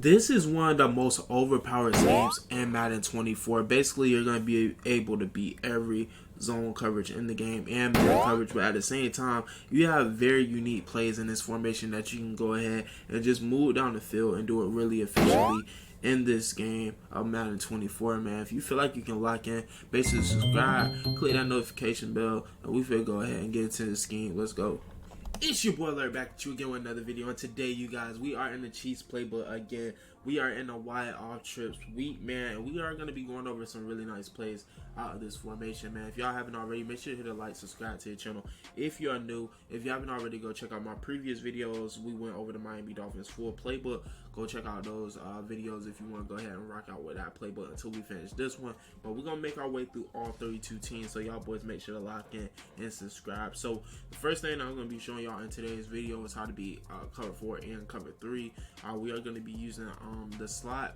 This is one of the most overpowered schemes in Madden 24. Basically, you're going to be able to beat every zone coverage in the game and man coverage, but at the same time, you have very unique plays in this formation that you can go ahead and just move down the field and do it really efficiently in this game of Madden 24, man. If you feel like you can lock in, basically subscribe, click that notification bell, and we feel go ahead and get into the scheme. Let's go. It's your boy Larry back at you again with another video, and today, you guys, we are in the Chiefs playbook again. We are in the wide off trips week, man, and we are going to be going over some really nice plays out of this formation, man. If y'all haven't already, make sure to hit a like, subscribe to the channel. If you're new, if you haven't already, go check out my previous videos. We went over the Miami Dolphins full playbook. Go check out those videos if you want to go ahead and rock out with that playbook until we finish this one. But we're going to make our way through all 32 teams, so y'all boys make sure to lock in and subscribe. So the first thing I'm going to be showing y'all in today's video is how to be cover 4 and cover 3. We are going to be using the slot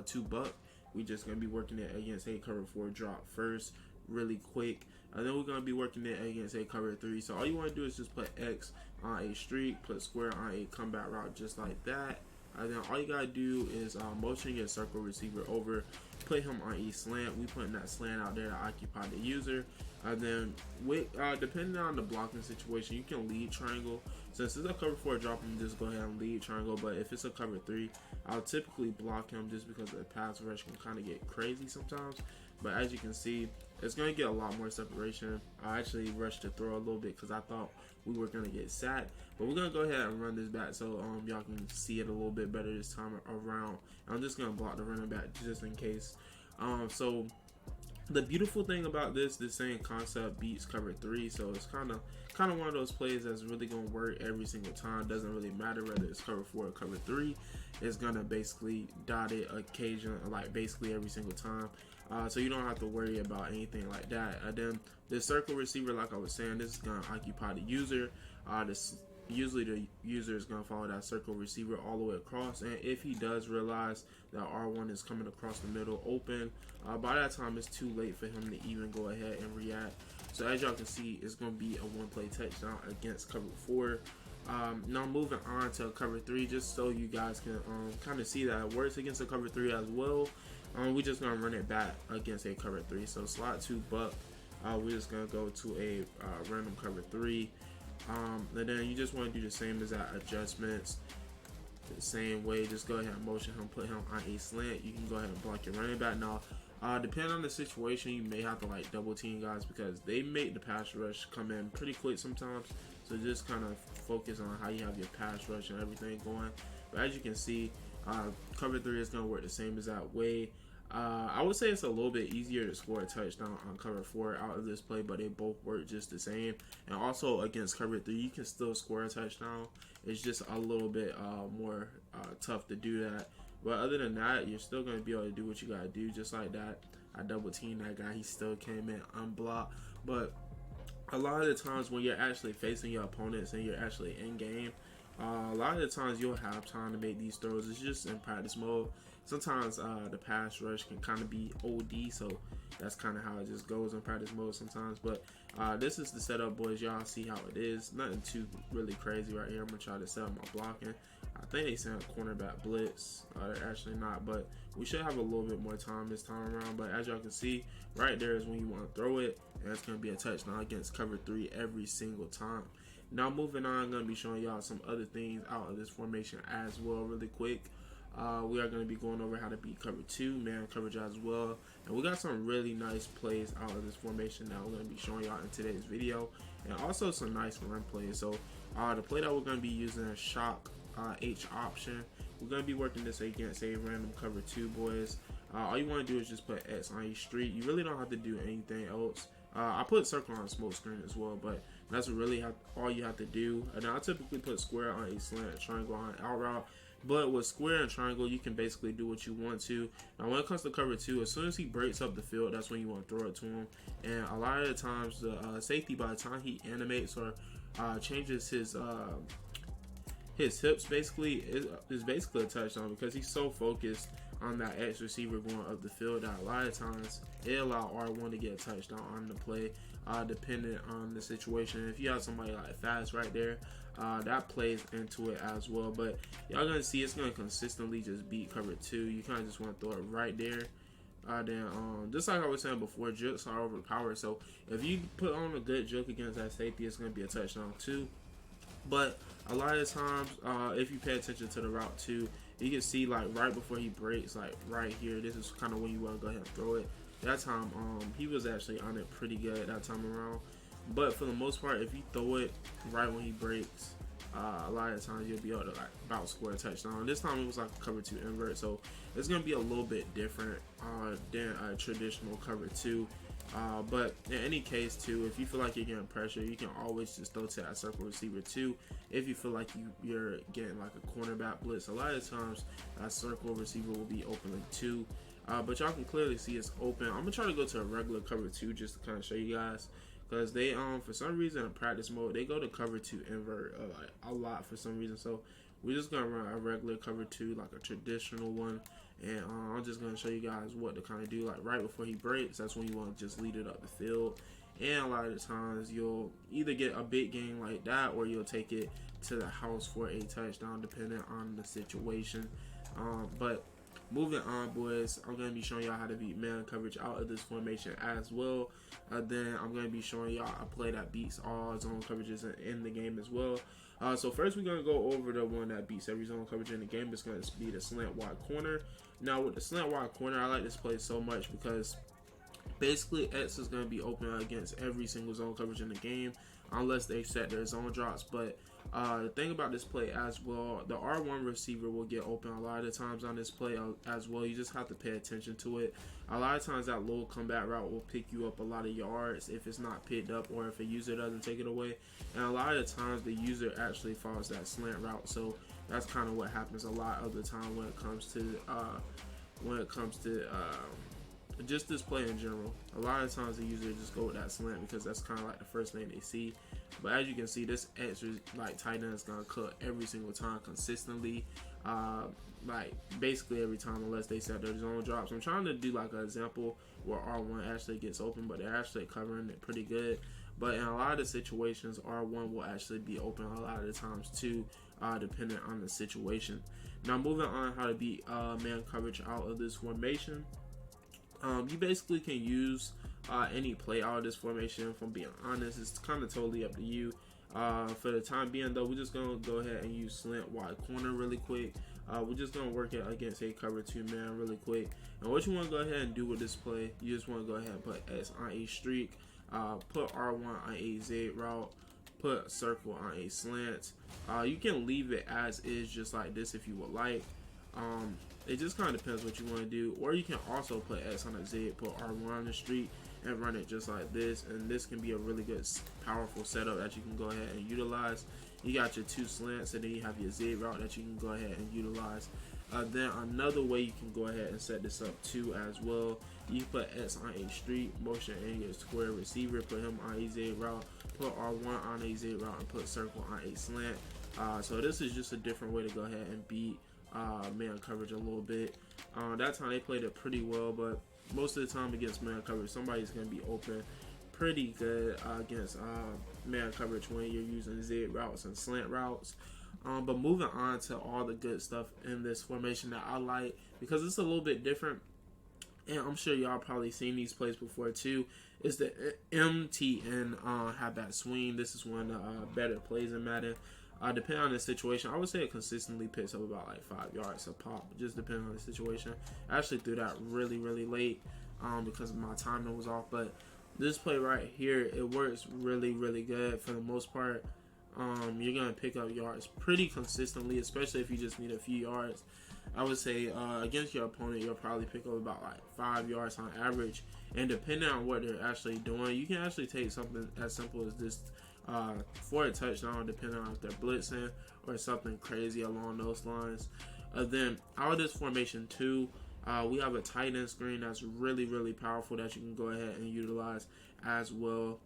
2 buck. We just going to be working it against a cover 4 drop first, really quick. And then we're going to be working it against a cover 3. So all you want to do is just put X on a streak, put square on a combat route just like that. And then all you gotta do is motion your circle receiver over, put him on a slant. We putting that slant out there to occupy the user. And then with depending on the blocking situation, you can lead triangle. Since it's a cover 4 drop, you just go ahead and lead triangle. But if it's a cover 3, I'll typically block him just because the pass rush can kind of get crazy sometimes. But as you can see, it's going to get a lot more separation. I actually rushed to throw a little bit because I thought we were going to get sacked. But we're going to go ahead and run this back so y'all can see it a little bit better this time around. I'm just going to block the running back just in case. So the beautiful thing about this same concept beats cover 3. So it's kind of one of those plays that's really going to work every single time. Doesn't really matter whether it's cover 4 or cover 3. It's going to basically dot it occasion, like basically every single time. So you don't have to worry about anything like that. And then the circle receiver, like I was saying, this is going to occupy the user. Usually the user is going to follow that circle receiver all the way across, and if he does realize that R1 is coming across the middle open, by that time it's too late for him to even go ahead and react. So as y'all can see, it's going to be a one-play touchdown against cover 4. Now moving on to cover 3, just so you guys can kind of see that it works against a cover 3 as well. We're just going to run it back against a cover 3. So slot 2 buck, we're just going to go to a random cover 3. And then you just want to do the same as that adjustments the same way. Just go ahead and motion him, put him on a slant. You can go ahead and block your running back. Now depending on the situation, you may have to like double team guys because they make the pass rush come in pretty quick sometimes. So just kind of focus on how you have your pass rush and everything going. But as you can see, cover 3 is going to work the same as that way. I would say it's a little bit easier to score a touchdown on cover 4 out of this play, but they both work just the same. And also against cover 3, you can still score a touchdown. It's just a little bit more tough to do that. But other than that, you're still going to be able to do what you got to do. Just like that, I double teamed that guy. He still came in unblocked. But a lot of the times when you're actually facing your opponents and you're actually in game, a lot of the times you'll have time to make these throws. It's just in practice mode. Sometimes the pass rush can kind of be OD, so that's kind of how it just goes in practice mode sometimes. But this is the setup, boys. Y'all see how it is. Nothing too really crazy right here. I'm going to try to set up my blocking. I think they sent a cornerback blitz. They're actually not, but we should have a little bit more time this time around. But as y'all can see, right there is when you want to throw it, and it's going to be a touchdown against cover 3 every single time. Now moving on, I'm going to be showing y'all some other things out of this formation as well really quick. We are going to be going over how to beat cover 2, man coverage as well. And we got some really nice plays out of this formation that we're going to be showing y'all in today's video. And also some nice run plays. So the play that we're going to be using is shock H option. We're going to be working this against a random cover 2, boys. All you want to do is just put X on a street. You really don't have to do anything else. I put circle on smoke screen as well, but that's really all you have to do. And I typically put square on a slant, triangle on an out route. But with square and triangle, you can basically do what you want to. Now, when it comes to cover 2, as soon as he breaks up the field, that's when you want to throw it to him. And a lot of the times, the safety, by the time he animates or changes his hips, basically, is basically a touchdown because he's so focused on that X receiver going up the field that a lot of times it allow R1 to get a touchdown on the play, depending on the situation. If you have somebody like fast right there, that plays into it as well. But y'all gonna see it's gonna consistently just beat cover 2. You kind of just want to throw it right there. Then just like I was saying before, jukes are overpowered. So if you put on a good juke against that safety, it's gonna be a touchdown too. But a lot of times, if you pay attention to the route too, you can see like right before he breaks, like right here, this is kind of when you want to go ahead and throw it. That time, he was actually on it pretty good that time around. But for the most part, if you throw it right when he breaks, a lot of times you'll be able to like about score a touchdown. This time it was like a cover 2 invert, so it's gonna be a little bit different than a traditional cover 2. But in any case too, if you feel like you're getting pressure, you can always just throw to that circle receiver too. If you feel like you're getting like a cornerback blitz, a lot of times that circle receiver will be open too. But y'all can clearly see it's open. I'm gonna try to go to a regular cover 2 just to kind of show you guys, because they for some reason in practice mode they go to cover 2 invert like a lot for some reason. So we're just gonna run a regular cover 2, like a traditional one, and I'm just gonna show you guys what to kind of do. Like right before he breaks, that's when you want to just lead it up the field. And a lot of the times you'll either get a big game like that, or you'll take it to the house for a touchdown, depending on the situation. But moving on, boys, I'm going to be showing y'all how to beat man coverage out of this formation as well. Then I'm going to be showing y'all a play that beats all zone coverages in the game as well. So first we're going to go over the one that beats every zone coverage in the game. It's going to be the slant wide corner. Now with the slant wide corner, I like this play so much because basically X is going to be open against every single zone coverage in the game unless they set their zone drops. But the thing about this play as well, the R1 receiver will get open a lot of the times on this play as well. You just have to pay attention to it. A lot of times that low comeback route will pick you up a lot of yards if it's not picked up, or if a user doesn't take it away. And a lot of the times the user actually follows that slant route. So that's kind of what happens a lot of the time when it comes to just this play in general. A lot of times the user just go with that slant because that's kind of like the first thing they see. But as you can see, this extra like tight end is gonna cut every single time consistently, like basically every time unless they set their zone drops. I'm trying to do like an example where R1 actually gets open, but they're actually covering it pretty good. But in a lot of the situations, R1 will actually be open a lot of the times too, depending on the situation. Now moving on, how to beat man coverage out of this formation. You basically can use any play out of this formation. If I'm being honest, it's kind of totally up to you. For the time being though, we're just going to go ahead and use slant wide corner really quick. We're just going to work it against a cover 2 man really quick. And what you want to go ahead and do with this play, you just want to go ahead and put S on a streak, put R1 on a Z route, put circle on a slant. You can leave it as is just like this if you would like. It just kind of depends what you want to do, or you can also put X on a Z, put R1 on the street, and run it just like this. And this can be a really good, powerful setup that you can go ahead and utilize. You got your 2 slants, and then you have your Z route that you can go ahead and utilize. Then another way you can go ahead and set this up too as well. You put X on a street, motion in your square receiver, put him on a Z route, put R1 on a Z route, and put circle on a slant. So this is just a different way to go ahead and beat man coverage a little bit. That time they played it pretty well, but most of the time against man coverage, somebody's going to be open pretty good against man coverage when you're using Z routes and slant routes. But moving on to all the good stuff in this formation that I like, because it's a little bit different, and I'm sure y'all probably seen these plays before too, is the MTN halfback swing. This is one of the better plays in Madden. Depending on the situation, I would say it consistently picks up about like 5 yards a pop, just depending on the situation. I actually threw that really late because my timing was off, but this play right here, it works really good for the most part. You're gonna pick up yards pretty consistently, especially if you just need a few yards. I would say against your opponent, you'll probably pick up about like 5 yards on average, and depending on what they're actually doing, you can actually take something as simple as this for a touchdown, depending on if they're blitzing or something crazy along those lines. Then out of this formation too, we have a tight end screen that's really powerful that you can go ahead and utilize as well.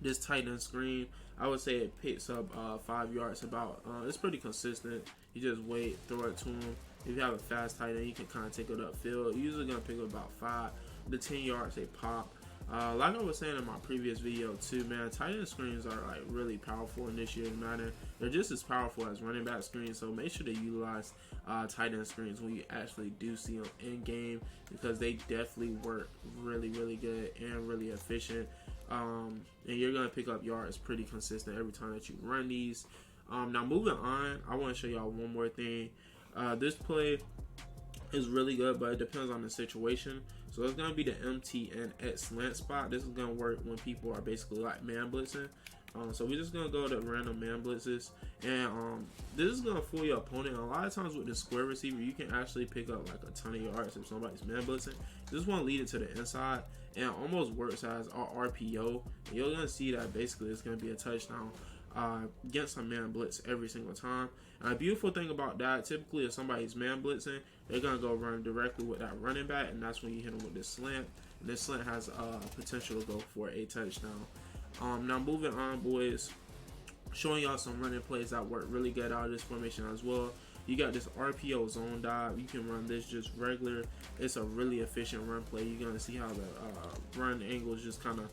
This tight end screen, I would say it picks up 5 yards about. It's pretty consistent. You just wait, throw it to him. If you have a fast tight end, you can kind of take it upfield. You're usually going to pick up about 5 to 10 yards a pop. Like I was saying in my previous video too, man, tight end screens are like really powerful in this year's Madden. They're just as powerful as running back screens, so make sure to utilize tight end screens when you actually do see them in game, because they definitely work really good and really efficient. And you're gonna pick up yards pretty consistent every time that you run these. Now moving on, I want to show y'all one more thing. This play is really good, but it depends on the situation. So it's gonna be the MTN slant spot. This is gonna work when people are basically like man blitzing. So we're just gonna go to random man blitzes, and this is gonna fool your opponent. A lot of times with the square receiver, you can actually pick up like a ton of yards if somebody's man blitzing. This one lead it to the inside, and it almost works as our RPO. And you're gonna see that basically it's gonna be a touchdown against a man blitz every single time. And a beautiful thing about that, typically if somebody's man blitzing, they're gonna go run directly with that running back, and that's when you hit them with this slant. And this slant has potential to go for a touchdown. Now moving on, boys, showing y'all some running plays that work really good out of this formation as well. You got this RPO zone dive. You can run this just regular. It's a really efficient run play. You're gonna see how the run angles just kind of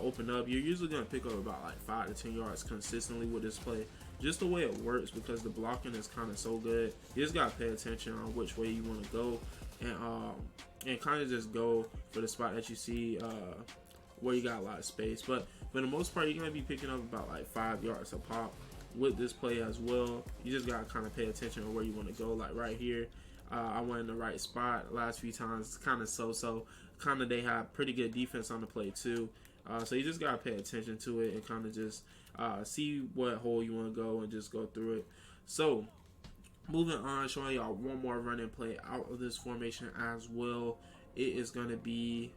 open up. You're usually going to pick up about like 5 to 10 yards consistently with this play. Just the way it works, because the blocking is kind of so good. You just got to pay attention on which way you want to go, and kind of just go for the spot that you see where you got a lot of space. But for the most part, you're going to be picking up about like 5 yards a pop with this play as well. You just got to kind of pay attention on where you want to go. Like right here, I went in the right spot. Last few times, it's kind of so. Kind of they have pretty good defense on the play too. So you just gotta pay attention to it and kind of just see what hole you want to go and just go through it. So moving on, showing y'all one more running play out of this formation as well. It is going to be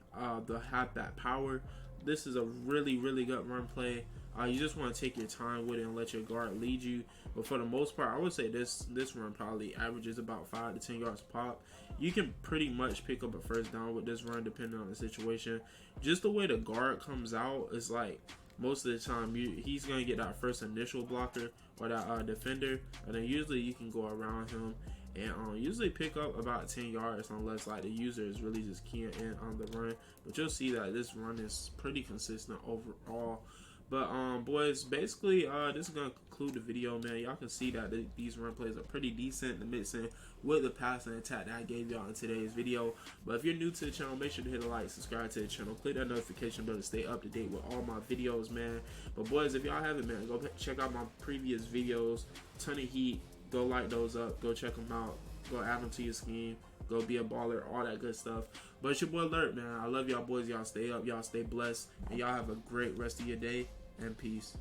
the halfback power. This is a really good run play. You just want to take your time with it and let your guard lead you. But for the most part, I would say this run probably averages about 5 to 10 yards pop. You can pretty much pick up a first down with this run depending on the situation. Just the way the guard comes out is like, most of the time he's going to get that first initial blocker or that defender, and then usually you can go around him and usually pick up about 10 yards unless like the user is really just keying in on the run. But you'll see that this run is pretty consistent overall. But boys, basically this is gonna conclude the video, man. Y'all can see that these run plays are pretty decent to mix in with the passing attack that I gave y'all in today's video. But if you're new to the channel, make sure to hit a like, subscribe to the channel, click that notification bell to stay up to date with all my videos, man. But boys, if y'all haven't, man, go check out my previous videos. Ton of heat. Go light those up. Go check them out. Go add them to your scheme. Go be a baller, all that good stuff. But it's your boy Alert, man. I love y'all boys. Y'all stay up. Y'all stay blessed. And y'all have a great rest of your day. And peace.